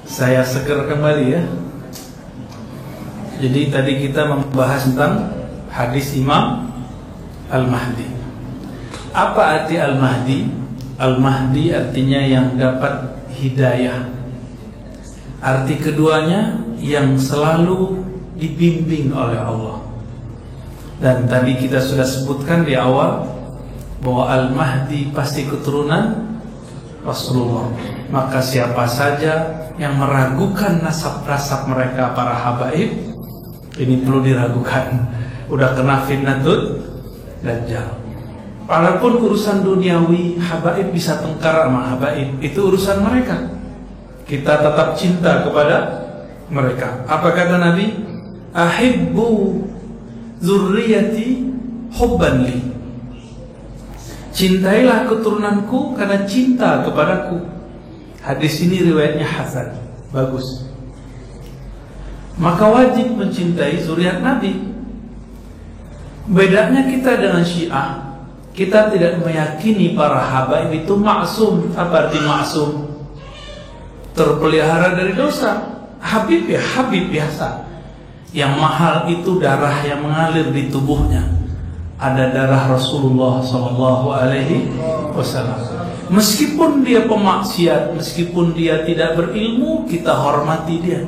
Saya seger kembali ya. Jadi tadi kita membahas tentang hadis Imam Al-Mahdi. Apa arti Al-Mahdi? Al-Mahdi artinya yang dapat hidayah. Arti keduanya yang selalu dibimbing oleh Allah. Dan tadi kita sudah sebutkan di awal bahwa Al-Mahdi pasti keturunan Rasulullah. Maka siapa saja yang meragukan nasab-nasab mereka para habaib, ini perlu diragukan. Udah kena fitnatul Dajjal. Walaupun urusan duniawi, habaib bisa tengkar sama habaib, itu urusan mereka. Kita tetap cinta kepada mereka. Apa kata Nabi? Ahibbu zurriyati hubban li. Cintailah keturunanku karena cinta kepadaku. Hadis ini riwayatnya hasan, bagus. Maka wajib mencintai zuriat Nabi. Bedanya kita dengan Syiah, kita tidak meyakini para habaib itu maksum. Apa arti maksum? Terpelihara dari dosa. Habib ya habib biasa. Yang mahal itu darah yang mengalir di tubuhnya. Ada darah Rasulullah SAW. Meskipun dia pemaksiat, meskipun dia tidak berilmu, kita hormati dia.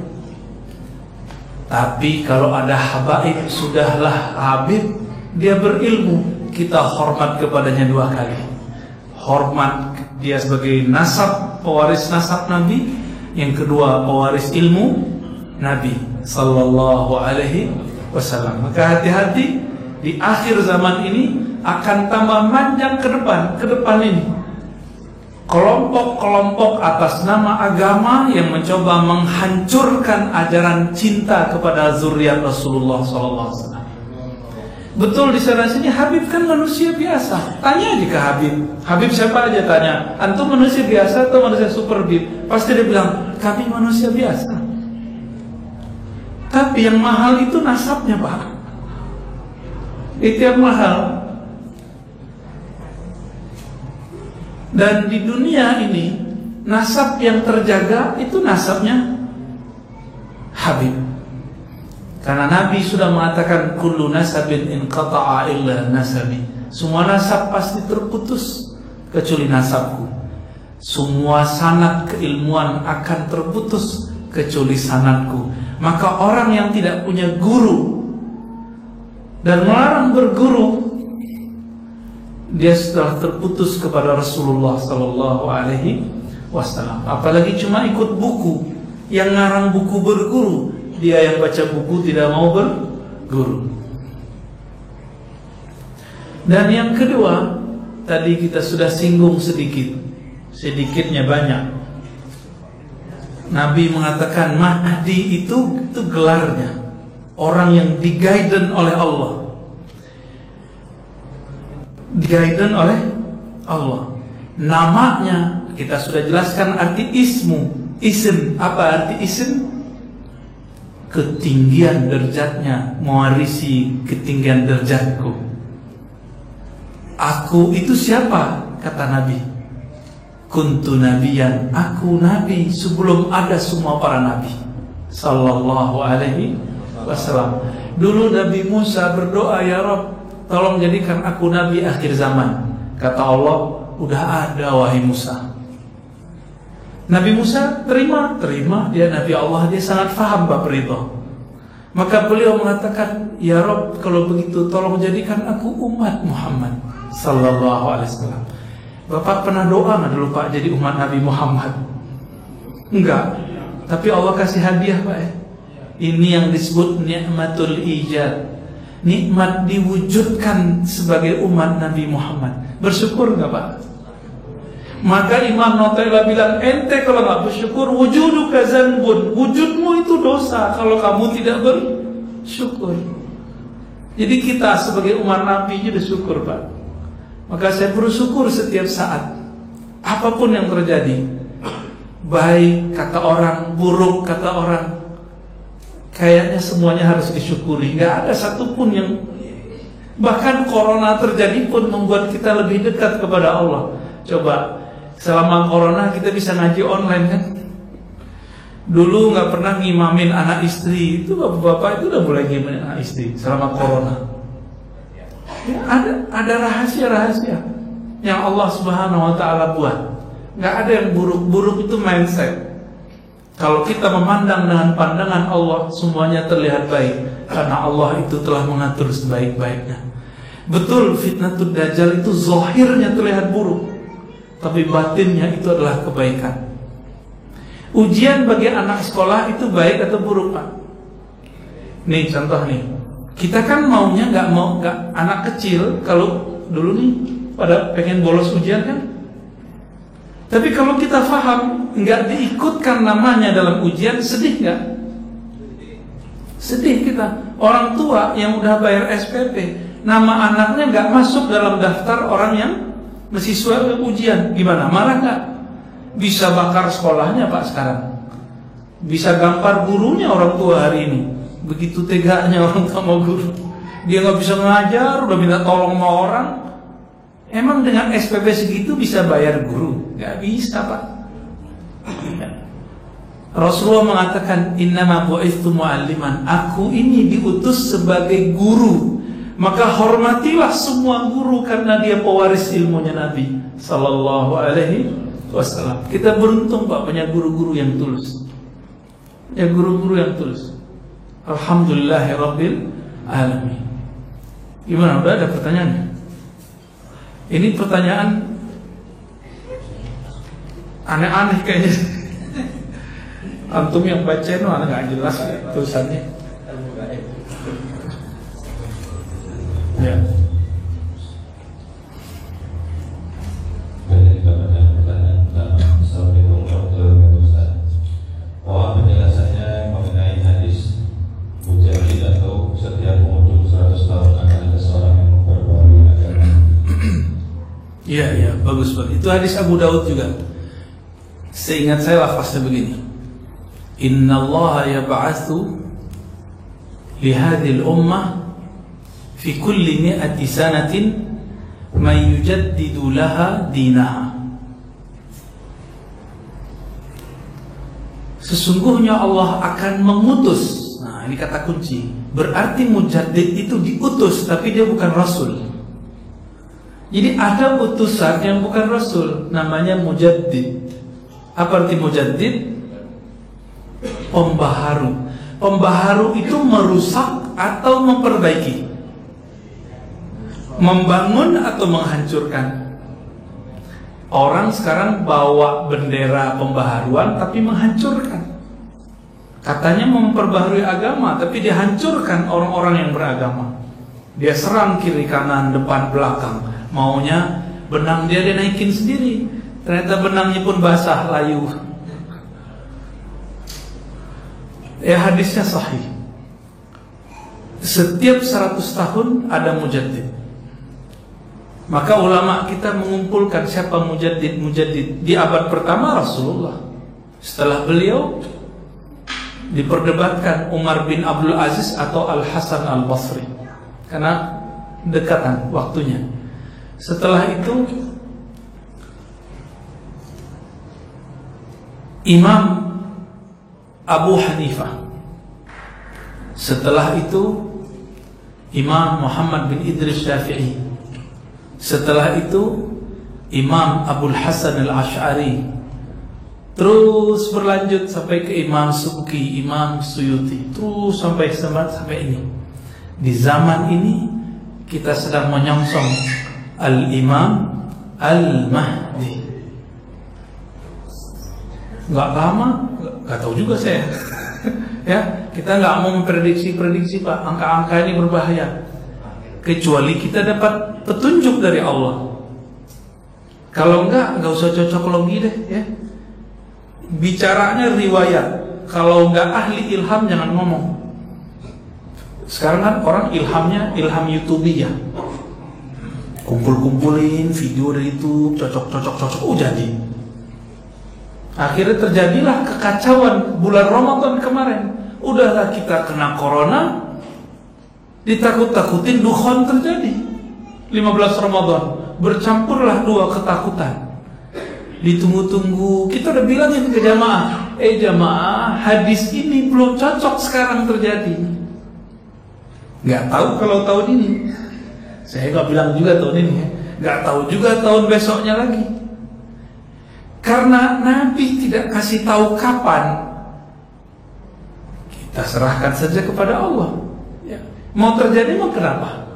Tapi kalau ada habaib, sudahlah habib, dia berilmu, kita hormat kepadanya dua kali. Hormat dia sebagai nasab, pewaris nasab Nabi. Yang kedua, pewaris ilmu Nabi Sallallahu Alaihi Wasallam. Maka hati-hati, di akhir zaman ini akan tambah panjang ke depan ini. Kelompok-kelompok atas nama agama yang mencoba menghancurkan ajaran cinta kepada zuriat Rasulullah SAW. Betul di sana sini Habib kan manusia biasa. Tanya aja ke Habib. Habib siapa aja tanya. Antum manusia biasa atau manusia super bib? Pasti dia bilang kami manusia biasa. Tapi yang mahal itu nasabnya Pak. Itu yang mahal. Dan di dunia ini nasab yang terjaga itu nasabnya Habib. Karena Nabi sudah mengatakan kullu nasabin inqata'a illa nasabi. Semua nasab pasti terputus kecuali nasabku. Semua sanad keilmuan akan terputus kecuali sanadku. Maka orang yang tidak punya guru dan melarang berguru, dia sudah terputus kepada Rasulullah Sallallahu Alaihi Wasallam. Apalagi cuma ikut buku, yang ngarang buku berguru, dia yang baca buku tidak mau berguru. Dan yang kedua, tadi kita sudah singgung sedikitnya banyak. Nabi mengatakan Mahdi itu gelarnya, orang yang diguiden oleh Allah. Diguiden oleh Allah. Namanya kita sudah jelaskan arti ismu. Ism, apa arti ism? Ketinggian derajatnya, mewarisi ketinggian derajatku. Aku itu siapa? Kata Nabi. Kuntu nabiyan, aku nabi sebelum ada semua para nabi. Sallallahu Alaihi Wasallam. Dulu Nabi Musa berdoa, ya Rabb, tolong jadikan aku nabi akhir zaman. Kata Allah, udah ada wahai Musa. Nabi Musa terima, dia Nabi Allah, dia sangat faham bab ridha. Maka beliau mengatakan, ya Rabb, kalau begitu tolong jadikan aku umat Muhammad Sallallahu Alaihi Wasallam. Bapak pernah doa nggak dulu Pak jadi umat Nabi Muhammad? Enggak. Tapi Allah kasih hadiah Pak ya. Ini yang disebut nikmatul ijad. Nikmat diwujudkan sebagai umat Nabi Muhammad. Bersyukur nggak Pak? Maka Imam Nawawi bilang, ente kalau nggak bersyukur, wujuduka zanbun, wujudmu itu dosa kalau kamu tidak bersyukur. Jadi kita sebagai umat Nabi sudah syukur Pak. Maka saya bersyukur setiap saat, apapun yang terjadi, baik kata orang, buruk kata orang, kayaknya semuanya harus disyukuri. Nggak ada satupun yang, bahkan corona terjadi pun membuat kita lebih dekat kepada Allah. Coba selama corona kita bisa ngaji online kan? Dulu nggak pernah ngimamin anak istri, itu bapak-bapak itu udah mulai ngimamin anak istri selama corona. Ya, ada rahasia-rahasia yang Allah Subhanahu Wa Taala buat. Nggak ada yang buruk-buruk, itu mindset. Kalau kita memandang dengan pandangan Allah, semuanya terlihat baik karena Allah itu telah mengatur sebaik-baiknya. Betul, fitnatul dajjal itu zahirnya terlihat buruk, tapi batinnya itu adalah kebaikan. Ujian bagi anak sekolah itu baik atau buruk, Pak? Nih contoh nih, kita kan maunya nggak anak kecil kalau dulu nih pada pengen bolos ujian kan. Tapi kalau kita paham nggak diikutkan namanya dalam ujian, sedih nggak? Sedih kita. Orang tua yang udah bayar SPP, nama anaknya nggak masuk dalam daftar orang yang mahasiswa ujian, gimana? Marah nggak? Bisa bakar sekolahnya Pak sekarang. Bisa gampar gurunya orang tua hari ini. Begitu teganya orang tua sama guru. Dia nggak bisa ngajar, udah minta tolong sama orang. Emang dengan SPP segitu bisa bayar guru? Nggak bisa Pak. Rasulullah mengatakan, innama bu'itsu mu'alliman. Aku ini diutus sebagai guru. Maka hormatilah semua guru karena dia pewaris ilmunya Nabi Sallallahu Alaihi Wasallam. Kita beruntung Pak punya guru-guru yang tulus. Ya guru-guru yang tulus. Alhamdulillahirabbil alamin. Gimana? Udah ada pertanyaan? Ini pertanyaan aneh-aneh kayaknya. Antum yang baca itu nggak jelas tulisannya. Ya. Mohon penjelasannya mengenai hadis mujahid atau setiap umur 100 tahun akan ada seorang yang memperbarui agama. Iya, bagus banget. Itu hadis Abu Daud juga. Seingat saya lafaznya begini. Innallaha yab'atsu li hadhil ummah fi kulli mi'ati sanatin man yujaddidu laha dinaha. Sesungguhnya Allah akan mengutus. Nah, ini kata kunci. Berarti mujaddid itu diutus, tapi dia bukan rasul. Jadi ada utusan yang bukan rasul, namanya mujaddid. Apa arti mujaddid? Pembaharu. Pembaharu itu merusak atau memperbaiki, membangun atau menghancurkan. Orang sekarang bawa bendera pembaharuan tapi menghancurkan. Katanya memperbaharui agama, tapi dia hancurkan orang-orang yang beragama. Dia serang kiri kanan, depan belakang. Maunya benang dia naikin sendiri. Ternyata benangnya pun basah, layu. Ya, hadisnya sahih. Setiap 100 tahun ada mujaddid. Maka ulama kita mengumpulkan siapa mujaddid. Di abad pertama Rasulullah. Setelah beliau diperdebatkan Umar bin Abdul Aziz atau Al-Hasan Al-Basri, karena dekatan waktunya. Setelah itu Imam Abu Hanifah. Setelah itu Imam Muhammad bin Idris Syafi'i. Setelah itu Imam Abul Hasan Al-Ash'ari. Terus berlanjut sampai ke Imam Subki, Imam Suyuti. Terus sampai ini. Di zaman ini kita sedang menyongsong Al-Imam Al-Mahdi. Gak lama, gak tahu juga saya. Ya, kita gak mau memprediksi Pak. Angka-angka ini berbahaya. Kecuali kita dapat petunjuk dari Allah. Kalau enggak usah cocok logi deh ya. Bicaranya riwayat. Kalau enggak ahli ilham jangan ngomong. Sekarang kan orang ilhamnya ilham YouTube ya. Kumpul-kumpulin video dari YouTube, cocok, jadi. Akhirnya terjadilah kekacauan bulan Ramadan kemarin. Udahlah kita kena corona, ditakut-takutin dukhon terjadi 15 Ramadan. Bercampurlah dua ketakutan. ditunggu-tunggu. Kita udah bilang itu ke jamaah, jamaah, hadis ini belum cocok sekarang terjadi. Nggak tahu kalau tahun ini. Saya nggak bilang juga tahun ini, nggak tahu juga tahun besoknya lagi. Karena Nabi tidak kasih tahu kapan, kita serahkan saja kepada Allah. Ya. Mau terjadi mau kenapa?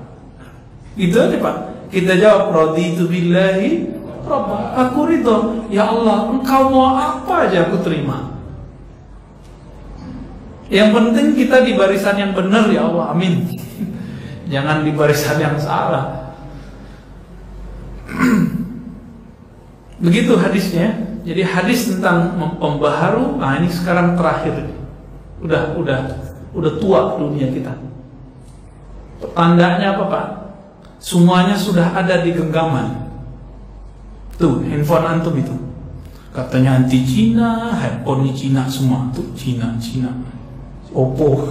Itu aja Pak. Kita jawab, raditu billahi rabba, aku ridho. Ya Allah, Engkau mau apa aja aku terima. Yang penting kita di barisan yang benar ya Allah, amin. Jangan di barisan yang salah. Begitu hadisnya. Jadi hadis tentang pembaharu, nah ini sekarang terakhir. Udah tua dunia kita. Tandanya apa Pak? Semuanya sudah ada di genggaman. Tuh, handphone antum itu. Katanya anti Cina, handphone Cina semua. Tuh, Cina. Oppo.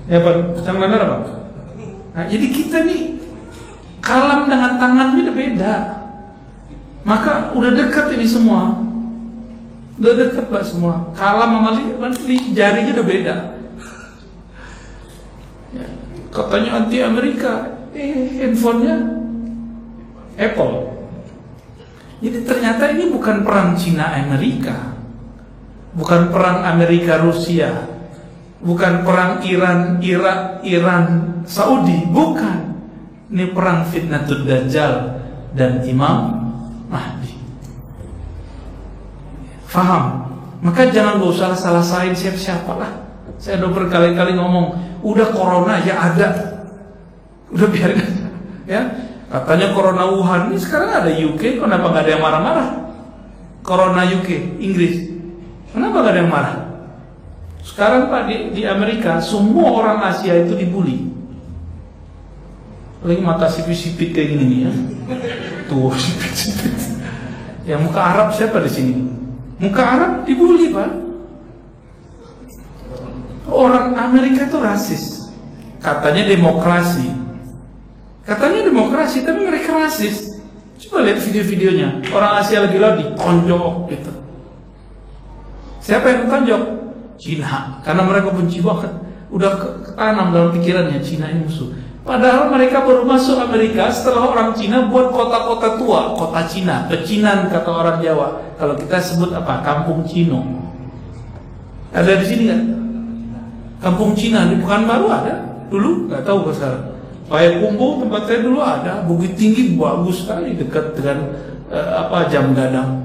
Ya Pak, yang benar Pak? Nah, jadi kita nih kalam dengan tangan ini beda. Maka udah dekat ini semua. Udah dekat Pak semua. Kalam sama jarinya udah beda. Ya, katanya anti Amerika. Handphonenya Apple. Jadi ternyata ini bukan perang Cina Amerika, bukan perang Amerika Rusia, bukan perang Iran Saudi, bukan. Ini perang Fitnatul Dajjal dan Imam Mahdi. Faham? Maka jangan salah siapa-siapa lah. Saya udah berkali-kali ngomong, udah corona ya ada. Udah biarin aja, ya. Katanya corona Wuhan, ini sekarang ada UK, kenapa nggak ada yang marah-marah? Corona UK, Inggris, kenapa nggak ada yang marah? Sekarang Pak di Amerika, semua orang Asia itu dibully. Lagi mata sipit-sipit kayak gini nih ya. Tuh sipit-sipit. Yang muka Arab siapa di sini? Muka Arab dibully Pak. Orang Amerika itu rasis. Katanya demokrasi. Katanya demokrasi, tapi mereka rasis. Coba lihat video-videonya. Orang Asia lagi ditonjok gitu. Siapa yang ditonjok? Cina. Karena mereka benci banget. Udah ketanam dalam pikirannya Cina ini musuh. Padahal mereka baru masuk Amerika setelah orang Cina buat kota-kota tua, kota Cina, pecinan kata orang Jawa. Kalau kita sebut apa? Kampung Cino. Ada di sini nggak? Kampung Cina di Pekanbaru ada? Dulu nggak tahu sekarang. Payakumbuh tempat saya dulu ada, Bukit Tinggi bagus sekali dekat dengan Jam Gadang.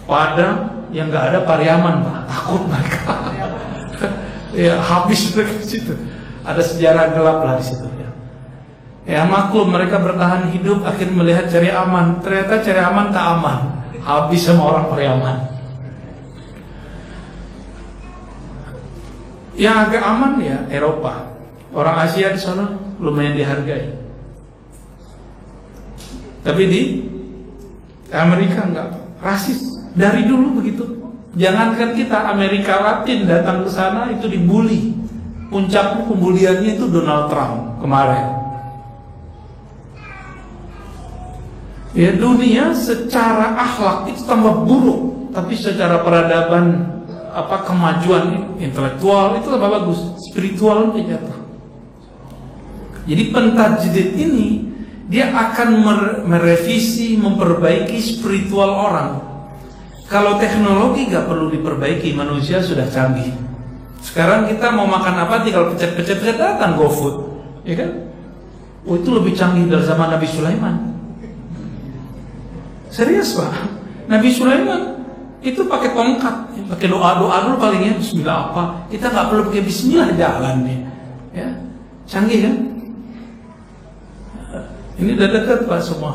Padang yang nggak ada Pariaman Pak, takut mereka. Ya habis mereka di situ. Ada sejarah gelap lah di situ ya. Ya maklum mereka bertahan hidup akhirnya melihat cari aman. Ternyata cari aman tak aman. Habis sama orang Pariaman. Yang agak aman ya Eropa. Orang Asia di sana lumayan dihargai. Tapi di Amerika enggak, rasis dari dulu begitu. Jangankan kita, Amerika Latin datang ke sana itu dibully. Puncak pembuliannya itu Donald Trump kemarin. Ya dunia secara akhlak itu tambah buruk, tapi secara peradaban kemajuan intelektual itu tambah bagus, spiritual itu jatuh. Jadi pentajdid ini dia akan merevisi, memperbaiki spiritual orang. Kalau teknologi gak perlu diperbaiki, manusia sudah canggih. Sekarang kita mau makan apa tinggal pencet datang GoFood, ya kan? Oh itu lebih canggih dari zaman Nabi Sulaiman. Serius Pak, Nabi Sulaiman itu pakai tongkat, pakai doa dulu palingnya Bismillah apa? Kita nggak perlu pakai Bismillah jalan nih, ya canggih kan? Ini udah dekat Pak semua.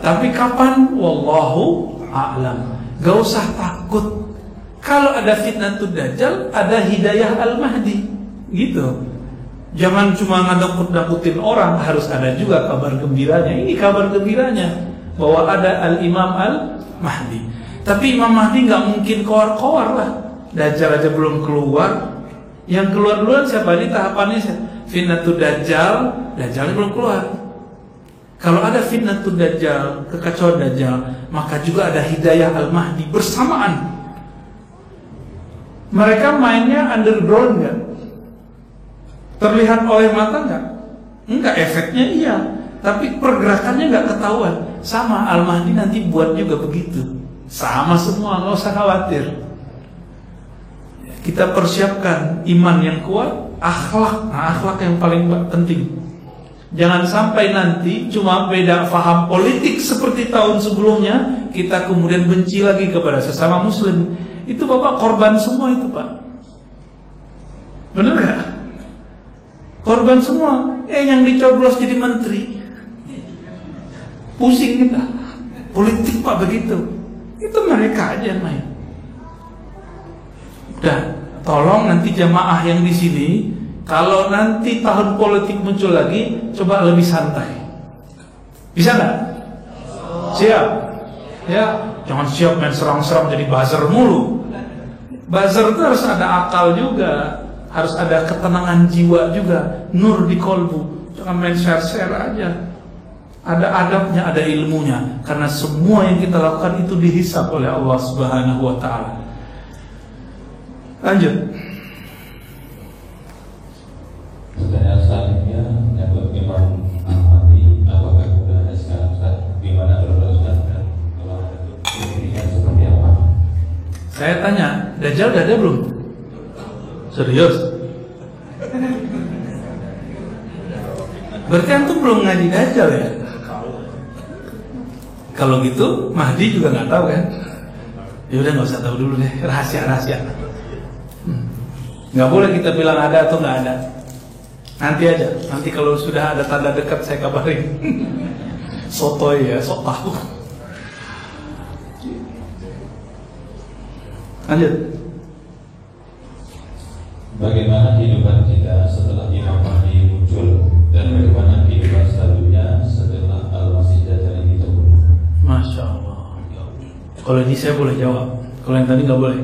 Tapi kapan? Wallahu a'lam. Gak usah takut. Kalau ada fitnatul dajjal, ada hidayah al-mahdi, gitu. Jangan cuma ngadakut-dakutin orang, harus ada juga kabar gembiranya. Ini kabar gembiranya bahwa ada al-imam al-mahdi. Tapi Imam Mahdi nggak mungkin keluar lah. Dajjal aja belum keluar. Yang keluar duluan siapa? Ini tahapannya fitnatul dajjal. Dajjalnya belum keluar. Kalau ada fitnatul dajjal, kekacauan dajjal, maka juga ada hidayah al-mahdi bersamaan. Mereka mainnya underground nggak? Terlihat oleh mata nggak? Enggak, efeknya iya, tapi pergerakannya nggak ketahuan. Sama al-mahdi nanti buat juga begitu. Sama semua, nggak usah khawatir. Kita persiapkan iman yang kuat, akhlak. Nah, akhlak yang paling penting. Jangan sampai nanti cuma beda faham politik seperti tahun sebelumnya, kita kemudian benci lagi kepada sesama muslim. Itu Bapak korban semua itu, Pak. Benar gak? Korban semua. Yang dicoblos jadi menteri, pusing kita. Politik Pak begitu. Itu mereka aja yang main. Udah, tolong nanti jamaah yang di sini, kalau nanti tahun politik muncul lagi, coba lebih santai. Bisa nggak? Siap? Ya, jangan siap main serang-serang jadi buzzer mulu. Buzzer itu harus ada akal juga, harus ada ketenangan jiwa juga, nur di kolbu. Jangan main share-share aja. Ada adabnya, ada ilmunya. Karena semua yang kita lakukan itu dihisab oleh Allah Subhanahu wa Ta'ala. Lanjut. Pertanyaan selanjutnya menyangkut Imam Ahmadi, apakah sudah ada sekarang gimana kalau Ustaz, kalau ada itu seperti apa? Saya tanya, Dajjal udah ada belum? Serius? Berarti antum belum ngaji Dajjal ya? Kalau gitu Mahdi juga nggak tahu kan? Ya udah nggak usah tahu dulu deh, rahasia. Nggak boleh kita bilang ada atau nggak ada. Nanti aja, nanti kalau sudah ada tanda dekat saya kabarin. Sotoy ya, sok tahu. Lanjut. Bagaimana kehidupan kita setelah Imam Mahdi muncul dan bagaimana kehidupan selanjutnya setelah Al-Masih Dajjal ini terbunuh? Masya Allah. Kalau ini saya boleh jawab, kalau yang tadi nggak boleh.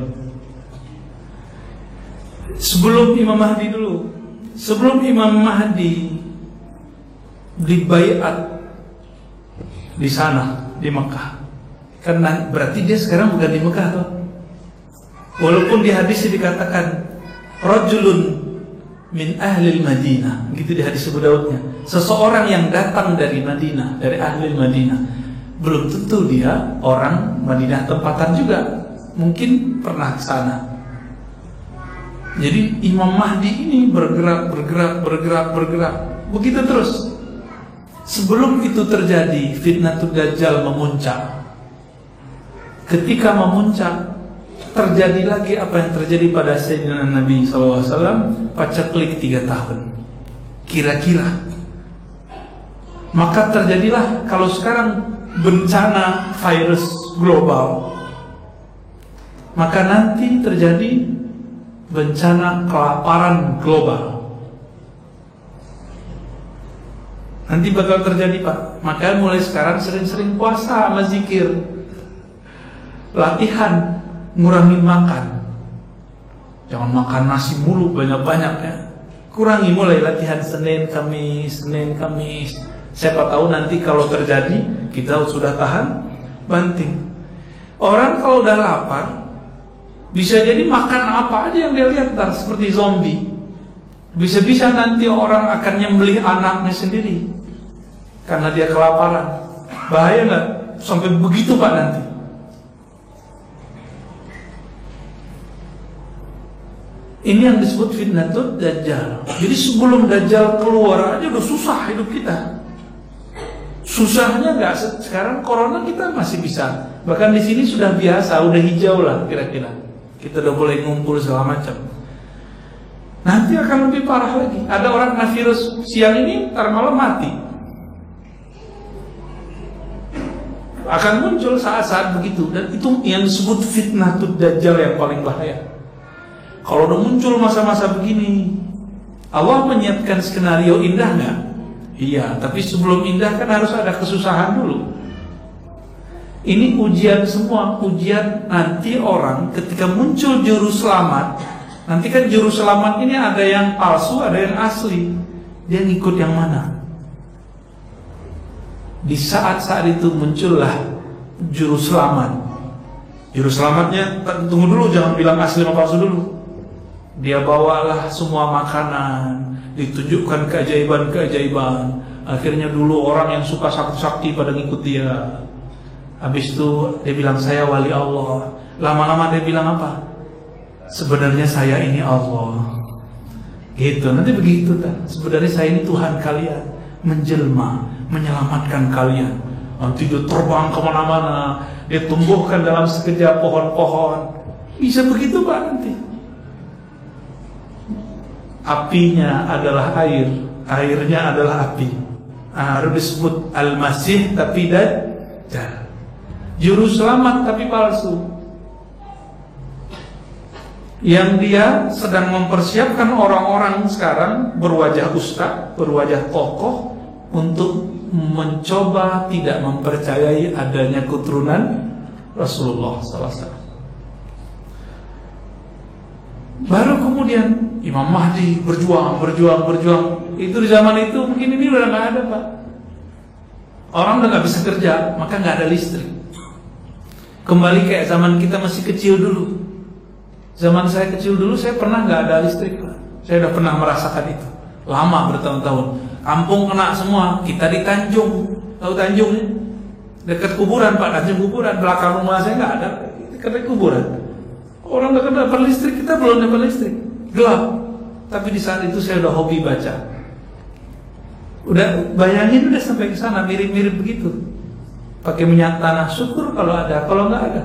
Sebelum Imam Mahdi dulu, sebelum Imam Mahdi dibaiat di sana di Mekah, karena berarti dia sekarang bukan di Mekah toh. Walaupun di hadis dikatakan rajulun min ahli Madinah, gitu di hadis Abu Daudnya, seseorang yang datang dari Madinah, dari ahli Madinah, belum tentu dia orang Madinah tempatan juga, mungkin pernah ke sana. Jadi Imam Mahdi ini bergerak, begitu terus. Sebelum itu terjadi, fitnatul Dajjal memuncak. Ketika memuncak, terjadi lagi apa yang terjadi pada Sayyidina Nabi SAW, paceklik 3 tahun, kira-kira. Maka terjadilah kalau sekarang bencana virus global, maka nanti terjadi bencana kelaparan global. Nanti bakal terjadi Pak. Maka mulai sekarang sering-sering puasa sama zikir, latihan ngurangin makan. Jangan makan nasi mulu banyak-banyak ya. Kurangi, mulai latihan Senin Kamis. Siapa tahu nanti kalau terjadi kita sudah tahan banting. Orang kalau udah lapar bisa jadi makan apa aja yang dia lihat, ntar seperti zombie. Bisa-bisa nanti orang akan nyembelih anaknya sendiri karena dia kelaparan. Bahaya nggak sampai begitu Pak nanti? Ini yang disebut fitnatul Dajjal. Jadi sebelum Dajjal keluar aja udah susah hidup kita. Susahnya nggak, sekarang corona kita masih bisa. Bahkan di sini sudah biasa, udah hijau lah kira-kira. Kita udah boleh ngumpul segala macam. Nanti akan lebih parah lagi. Ada orang kena virus siang ini, ntar malam mati. Akan muncul saat-saat begitu. Dan itu yang disebut fitnatul Dajjal yang paling bahaya. Kalau udah muncul masa-masa begini, Allah menyiapkan skenario indah nggak? Iya, tapi sebelum indah kan harus ada kesusahan dulu. Ini ujian semua, ujian nanti orang ketika muncul juru selamat. Nanti kan juru selamat ini ada yang palsu, ada yang asli. Dia ngikut yang mana? Di saat-saat itu muncullah juru selamat. Juru selamatnya, tunggu dulu, jangan bilang asli sama palsu dulu. Dia bawalah semua makanan, ditunjukkan keajaiban-keajaiban. Akhirnya dulu orang yang suka sakti-sakti pada ngikut dia. Habis itu dia bilang, saya wali Allah. Lama-lama dia bilang apa? Sebenarnya saya ini Allah. Gitu, nanti begitu kan. Sebenarnya saya ini Tuhan kalian, menjelma, menyelamatkan kalian. Nanti dia terbang kemana-mana, dia tumbuhkan dalam sekejap pohon-pohon. Bisa begitu Pak nanti. Apinya adalah air, airnya adalah api. Harus disebut Al-Masih tapi Dajjal. Juru selamat tapi palsu. Yang dia sedang mempersiapkan orang-orang sekarang berwajah ustaz, berwajah tokoh, untuk mencoba tidak mempercayai adanya keturunan Rasulullah SAW. Baru kemudian Imam Mahdi berjuang. Itu di zaman itu mungkin ini udah nggak ada Pak. Orang udah nggak bisa kerja, maka nggak ada listrik. Kembali kayak zaman kita masih kecil dulu. Zaman saya kecil dulu, saya pernah nggak ada listrik Pak. Saya udah pernah merasakan itu. Lama, bertahun-tahun. Kampung kena semua. Kita di Tanjung, tahu Tanjung ya? Dekat kuburan Pak, Tanjung kuburan. Belakang rumah saya nggak ada, dekat kuburan. Orang udah dapat listrik, kita belum dapat listrik. Gelap. Tapi di saat itu saya udah hobi baca. Udah bayangin, udah sampai ke sana, mirip-mirip begitu. Pakai minyak tanah, syukur kalau ada, kalau nggak ada.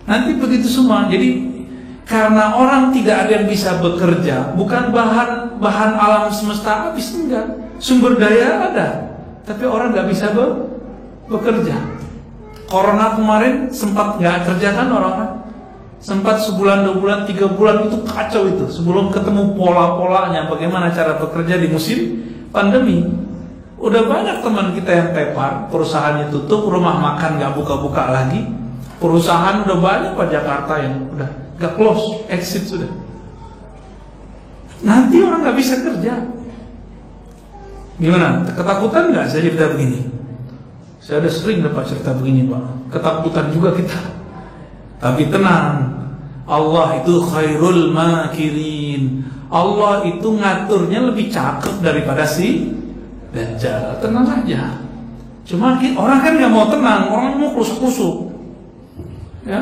Nanti begitu semua. Jadi karena orang tidak ada yang bisa bekerja, bukan bahan alam semesta habis, enggak. Sumber daya ada, tapi orang nggak bisa bekerja. Corona kemarin sempat nggak kerja kan orang-orang. Sempat sebulan, 2 bulan, 3 bulan itu kacau itu. Sebelum ketemu pola-polanya bagaimana cara bekerja di musim pandemi. Udah banyak teman kita yang tepar, perusahaannya tutup, rumah makan nggak buka-buka lagi. Perusahaan udah banyak Pak Jakarta yang udah gak close, exit sudah. Nanti orang gak bisa kerja. Gimana? Ketakutan gak saya cerita begini? Saya udah sering dapat cerita begini Pak. Ketakutan juga kita. Tapi tenang, Allah itu khairul makirin. Allah itu ngaturnya lebih cakep daripada si Dajjal. Tenang aja. Cuma orang kan gak mau tenang, orang mau kusuk-kusuk. Ya,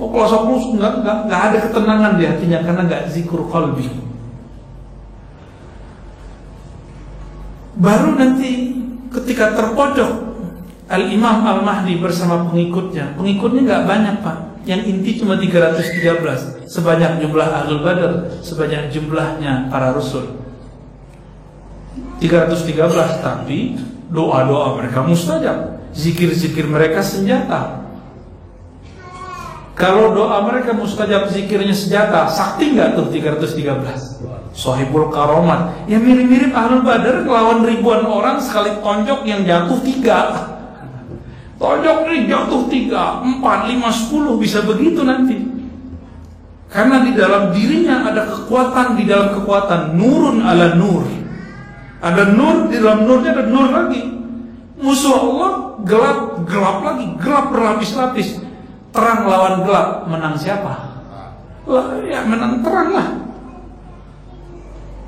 kalau nggak ada ketenangan di hatinya karena nggak zikur qalbi. Baru nanti ketika terpojok Al-Imam Al-Mahdi bersama pengikutnya nggak banyak Pak. Yang inti cuma 313, sebanyak jumlah Ahlul Badar, sebanyak jumlahnya para Rasul. 313, tapi doa-doa mereka mustajab, zikir-zikir mereka senjata. Kalau doa mereka mustajab, zikirnya senjata, sakti nggak tuh 313? Sohibul Karomat. Ya mirip-mirip Ahlul Badar lawan ribuan orang, sekali tonjok yang jatuh 3. Tonjok ini jatuh 3, 4, 5, 10, bisa begitu nanti. Karena di dalam dirinya ada kekuatan, di dalam kekuatan nurun ala nur. Ada nur, di dalam nurnya ada nur lagi. Musuh Allah gelap lagi, gelap berlapis-lapis. Terang lawan gelap, menang siapa? Ya menang terang lah.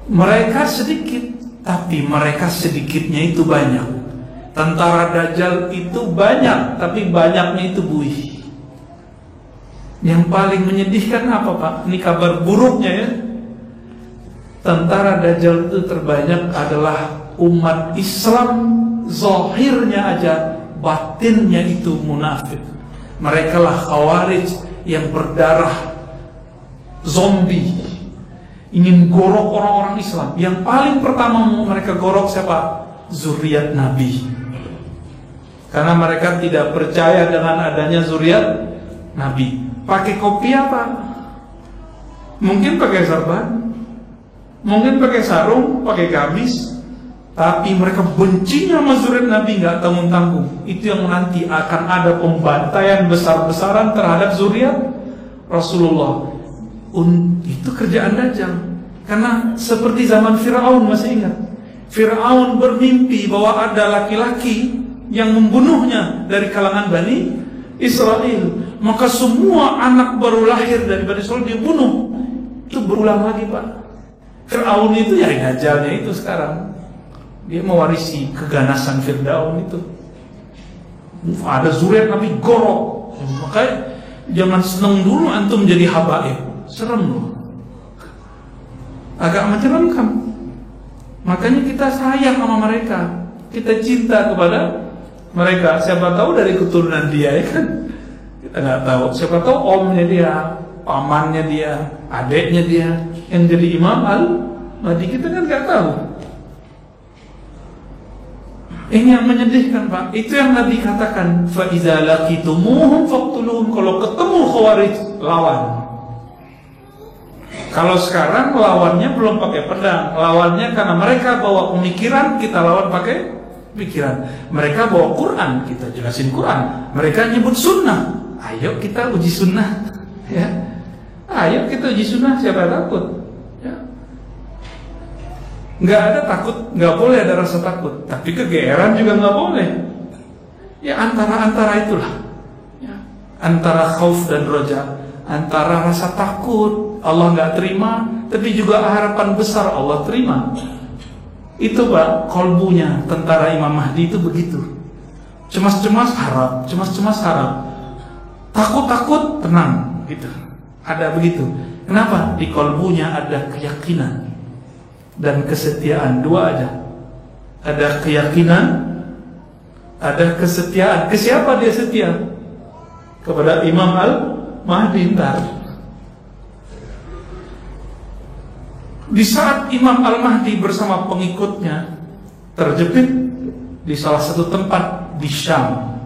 Mereka sedikit, tapi mereka sedikitnya itu banyak. Tentara Dajjal itu banyak, tapi banyaknya itu buih. Yang paling menyedihkan apa Pak? Ini kabar buruknya ya. Tentara Dajjal itu terbanyak adalah umat Islam. Zahirnya aja, batinnya itu munafik. Mereka lah Khawarij yang berdarah zombie, ingin gorok orang-orang Islam. Yang paling pertama mereka gorok siapa? Zuriat Nabi. Karena mereka tidak percaya dengan adanya zuriat Nabi. Pakai kopi apa? Mungkin pakai sarban, mungkin pakai sarung, pakai gamis. Tapi mereka bencinya sama zuriat Nabi, nggak tanggung-tanggung. Itu yang nanti akan ada pembantaian besar-besaran terhadap zuriat Rasulullah. Itu kerjaan Dajjal. Karena seperti zaman Fir'aun, masih ingat? Fir'aun bermimpi bahwa ada laki-laki yang membunuhnya dari kalangan Bani Israel. Maka semua anak baru lahir dari Bani Israel dibunuh. Itu berulang lagi, Pak. Fir'aun itu ya Dajjalnya itu sekarang. Dia mewarisi keganasan Fir'aun itu. Ada zuriat Nabi gorok. Makanya jangan seneng dulu antum jadi habaib. Serem loh. Agak menceremkan. Makanya kita sayang sama mereka. Kita cinta kepada mereka. Siapa tahu dari keturunan dia, ya kan? Kita nggak tahu. Siapa tahu omnya dia, pamannya dia, adeknya dia yang jadi Imam Al-Mahdi. Kita kan nggak tahu. Ini yang menyedihkan, Pak. Itu yang Nabi katakan, fa iza laqitumuhum faqtuluhum. Kalau ketemu Khawarij, lawan. Kalau sekarang lawannya belum pakai pedang, lawannya karena mereka bawa pemikiran, kita lawan pakai pikiran. Mereka bawa Quran, kita jelasin Quran. Mereka nyebut sunnah, ayo kita uji sunnah, ya. Ayo kita uji sunnah, siapa yang takut? Ya. Nggak ada takut, nggak boleh ada rasa takut. Tapi kegeeran juga nggak boleh. Ya antara itulah, ya. Antara khauf dan roja, antara rasa takut Allah nggak terima, tapi juga harapan besar Allah terima. Itu, Pak, kolbunya tentara Imam Mahdi itu begitu. Cemas-cemas harap, cemas-cemas harap, takut-takut tenang, gitu. Ada begitu. Kenapa? Di kolbunya ada keyakinan dan kesetiaan, dua aja. Ada keyakinan, ada kesetiaan. Ke siapa dia setia? Kepada Imam Al-Mahdi ntar. Di saat Imam Al-Mahdi bersama pengikutnya terjepit di salah satu tempat di Syam,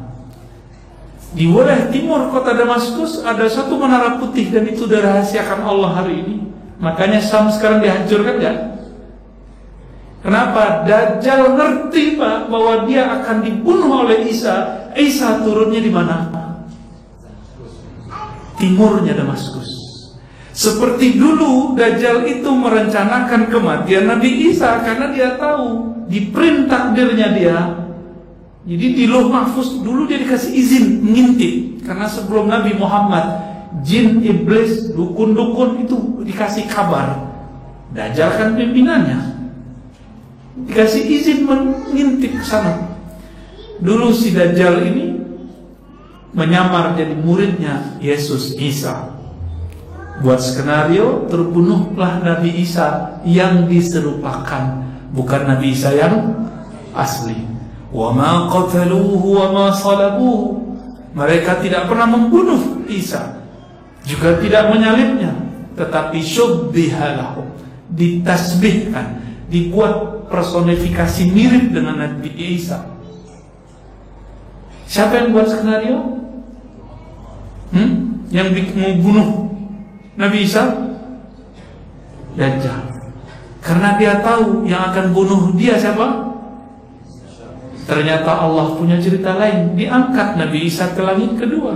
di wilayah timur kota Damaskus, ada satu menara putih dan itu dirahasiakan Allah hari ini. Makanya Syam sekarang dihancurkan, ya. Kenapa? Dajjal ngerti, Pak, bahwa dia akan dibunuh oleh Isa. Isa turunnya di mana? Timurnya Damaskus. Seperti dulu Dajjal itu merencanakan kematian Nabi Isa karena dia tahu di print takdirnya dia. Jadi di Lauh Mahfuz dulu dia dikasih izin mengintip, karena sebelum Nabi Muhammad jin, iblis, dukun-dukun itu dikasih kabar. Dajjal kan pimpinannya, dikasih izin mengintip ke sana. Dulu si Dajjal ini menyamar jadi muridnya Yesus Isa. Buat skenario, terbunuhlah Nabi Isa yang diserupakan, bukan Nabi Isa yang asli. Wa ma qataluhu wa ma salabuhu. Mereka tidak pernah membunuh Isa, juga tidak menyalibnya, tetapi syubbiha lahum, ditasbihkan, dibuat personifikasi mirip dengan Nabi Isa. Siapa yang buat skenario? Yang mau bunuh Nabi Isa? Dajjal. Karena dia tahu yang akan bunuh dia siapa? Ternyata Allah punya cerita lain. Diangkat Nabi Isa ke langit kedua.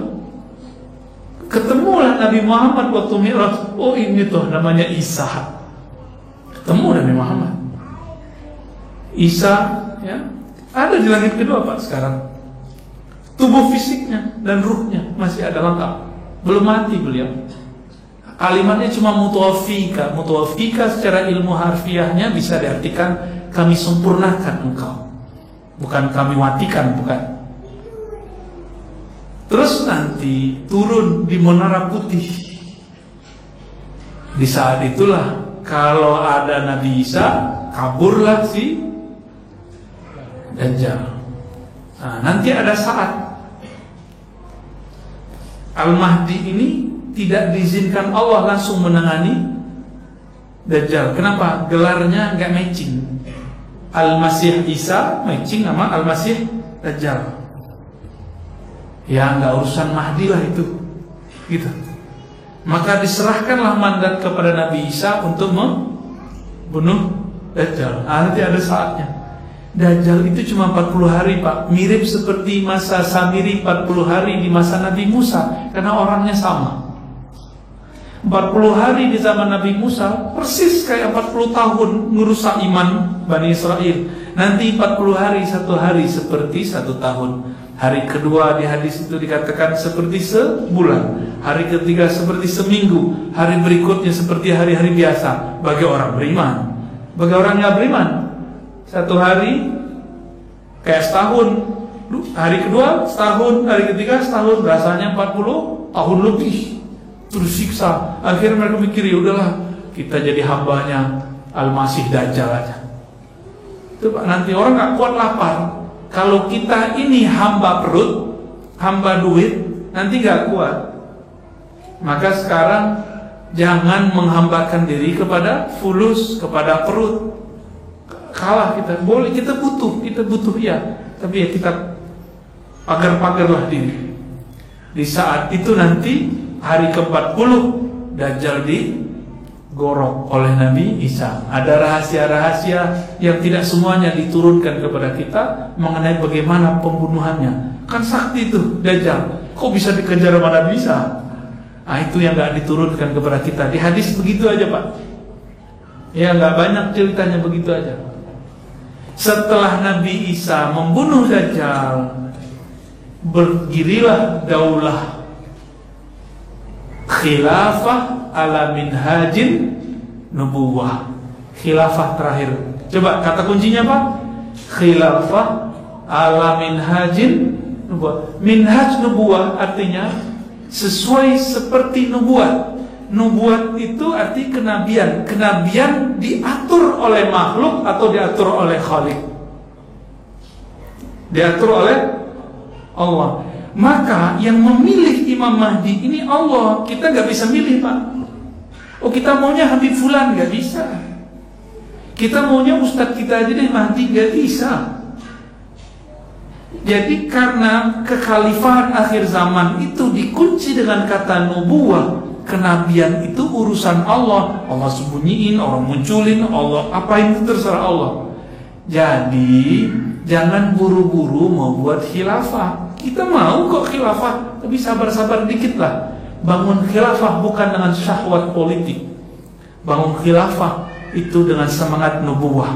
Ketemulah Nabi Muhammad waktu Mi'raj. Oh, ini tuh namanya Isa. Ketemu Nabi Muhammad. Isa, ya, ada di langit kedua, Pak, sekarang. Tubuh fisiknya dan ruhnya masih ada lengkap. Belum mati beliau. Kalimatnya cuma mutawafika. Mutawafika secara ilmu harfiahnya bisa diartikan kami sempurnakan engkau, bukan kami matikan, bukan. Terus nanti turun di Menara Putih. Di saat itulah kalau ada Nabi Isa, kaburlah si Dajjal. Nah, nanti ada saat Al-Mahdi ini tidak diizinkan Allah langsung menangani Dajjal. Kenapa? Gelarnya nggak matching. Al-Masih Isa matching sama Al-Masih Dajjal. Ya nggak urusan Mahdi lah itu, gitu. Maka diserahkanlah mandat kepada Nabi Isa untuk membunuh Dajjal. Nanti ada saatnya. Dajjal itu cuma 40 hari, Pak. Mirip seperti masa Samiri 40 hari di masa Nabi Musa, karena orangnya sama. 40 hari di zaman Nabi Musa persis kayak 40 tahun ngerusak iman Bani Israel. Nanti 40 hari, 1 hari seperti 1 tahun. Hari kedua di hadis itu dikatakan seperti sebulan. Hari ketiga seperti seminggu. Hari berikutnya seperti hari-hari biasa bagi orang beriman. Bagi orang nggak beriman, 1 hari kayak setahun. Hari kedua setahun, hari ketiga setahun, rasanya 40 tahun lebih. Terus siksa. Akhirnya mereka mikir, ya udahlah, kita jadi hambanya Al-Masih Dajjal aja. Itu Pak, nanti orang nggak kuat lapar. Kalau kita ini hamba perut, hamba duit, nanti nggak kuat. Maka sekarang jangan menghambakan diri kepada fulus, kepada perut. Kalah kita, boleh, kita butuh ya. Tapi ya kita pagar-pagarlah diri. Di saat itu nanti hari ke-40 Dajjal digorok oleh Nabi Isa. Ada rahasia-rahasia yang tidak semuanya diturunkan kepada kita mengenai bagaimana pembunuhannya. Kan sakti itu Dajjal. Kok bisa dikejar sama Nabi Isa? Nah, itu yang gak diturunkan kepada kita. Di hadis begitu aja Pak. Ya gak banyak ceritanya, begitu aja. Setelah Nabi Isa membunuh Dajjal, berdirilah daulah khilafah ala minhajin nubuwah. Khilafah terakhir. Coba kata kuncinya apa? Khilafah ala minhajin nubuwah. Minhaj nubuwah artinya sesuai seperti nubuat. Nubuat itu arti kenabian. Kenabian diatur oleh makhluk atau diatur oleh Khalik? Diatur oleh Allah. Maka yang memilih Imam Mahdi ini Allah. Kita gak bisa milih Pak. Oh kita maunya Habib Fulan, gak bisa. Kita maunya Ustadz kita aja deh Mahdi, gak bisa. Jadi karena kekhalifahan akhir zaman itu dikunci dengan kata nubuwah, kenabian itu urusan Allah. Allah sembunyiin, Allah munculin, Allah apain itu terserah Allah. Jadi jangan buru-buru mau buat khilafah. Kita mau kok khilafah, tapi sabar-sabar dikit lah. Bangun khilafah bukan dengan syahwat politik. Bangun khilafah itu dengan semangat nubuwah.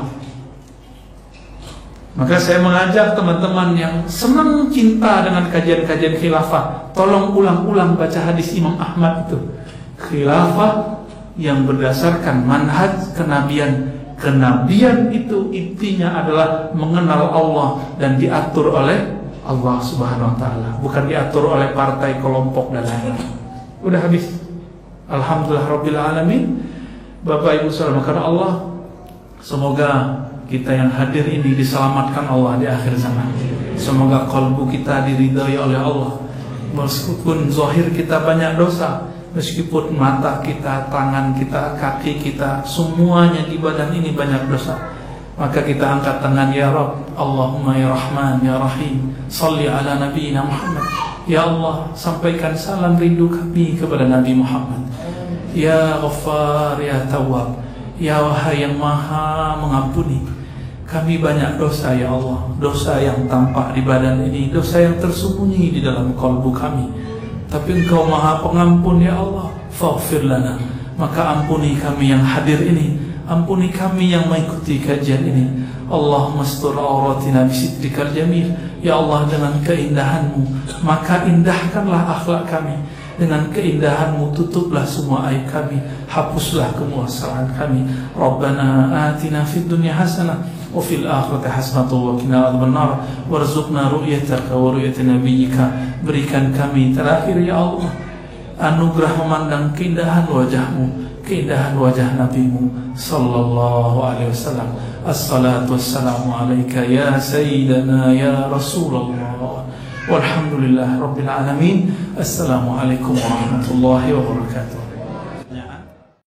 Maka saya mengajak teman-teman yang senang cinta dengan kajian-kajian khilafah, tolong ulang-ulang baca hadis Imam Ahmad itu. Khilafah yang berdasarkan manhaj kenabian. Kenabian itu intinya adalah mengenal Allah dan diatur oleh Allah Subhanahu wa taala, bukan diatur oleh partai, kelompok dan lain-lain. Udah habis. Alhamdulillah rabbil alamin. Bapak Ibu saudara karena Allah, semoga kita yang hadir ini diselamatkan Allah di akhir zaman. Semoga kalbu kita diridhai oleh Allah. Meskipun zahir kita banyak dosa, meskipun mata kita, tangan kita, kaki kita, semuanya di badan ini banyak dosa, maka kita angkat tangan, ya Rabb, Allahumma ya Rahman ya Rahim, salli ala nabiyina Muhammad. Ya Allah, sampaikan salam rindu kami kepada Nabi Muhammad. Ya Ghaffar ya Tawwab, ya wahai yang maha mengampuni, kami banyak dosa ya Allah. Dosa yang tampak di badan ini, dosa yang tersembunyi di dalam kalbu kami. Tapi Engkau maha pengampun ya Allah. Faghfir lana, maka ampuni kami yang hadir ini, ampuni kami yang mengikuti kajian ini. Allahumma astur auratina bisitrikal jamil. Ya Allah, dengan keindahan-Mu maka indahkanlah akhlak kami. Dengan keindahan-Mu tutuplah semua aib kami, hapuslah kemurkaan kami. Rabbana atina fid dunya hasanah wa fil akhirati hasanah wa qina adzabannar warzuqna ru'yataka wa ru'yata nabiyyika. Berikan kami terakhir ya Allah anugerah memandang keindahan wajah-Mu, keindahan wajah Nabi-Mu sallallahu alaihi wasallam. Assalatu wassalamu alayka ya sayyidana ya Rasulullah. Walhamdulillah rabbil alamin. Assalamualaikum warahmatullahi wabarakatuh.